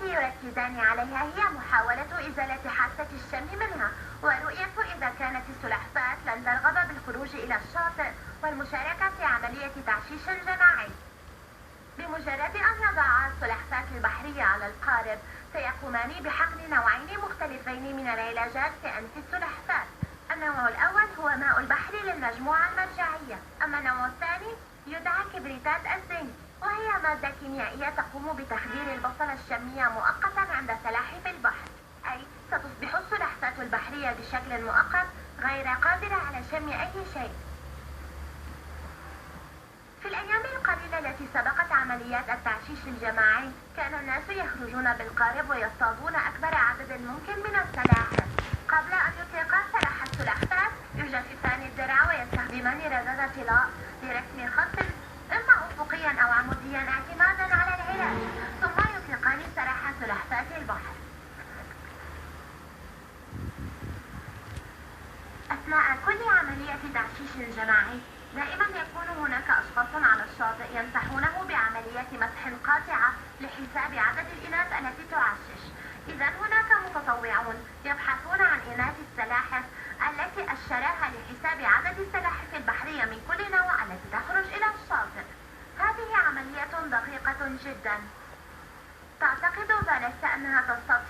التي يركزان عليها هي محاولة إزالة حاسة الشم منها، ورؤية إذا كانت السلحفاة لن ترغب بالخروج إلى الشاطئ والمشاركة في عملية تعشيش جماعي. بمجرد أن يضعا السلحفاة البحرية على القارب سيقومان بحقن نوعين مختلفين من العلاجات في أنف السلحفاة. النوع الأول هو ماء البحر للمجموعة المرجعية، أما النوع الثاني يدعى كبريتات الزنك، وهي مادة كيميائية تقوم بتخدير البصلة الشمية مؤقتا عند سلاحف البحر، أي ستصبح السلحفاة البحرية بشكل مؤقت غير قادرة على شم أي شيء. في الأيام القليلة التي سبقت عمليات التعشيش الجماعي كان الناس يخرجون بالقارب ويصطادون أكبر عدد ممكن من السلاحف. قبل أن يطلقا سلاح السلحفاة يجففان الدرع ويستخدمان رذاذ طلاء لرسم خط إما أفقيا أو عموديا اعتمادا على العلاج، ثم يطلقان سراح سلحفاة البحر. أثناء كل عملية تعشيش جماعي دائما يكون هناك أشخاص على الشاطئ يمسحونه بعملية مسح قاطعة لحساب عدد الإناث التي تعشش. إذا هناك متطوعون يبحثون عن إناث السلاحف التي أشراها لحساب عدد السلاحف البحرية من كل نوع التي تخرج إلى الشاطئ. هذه عملية دقيقة جدا. تعتقد فاليسا أنها تصطاد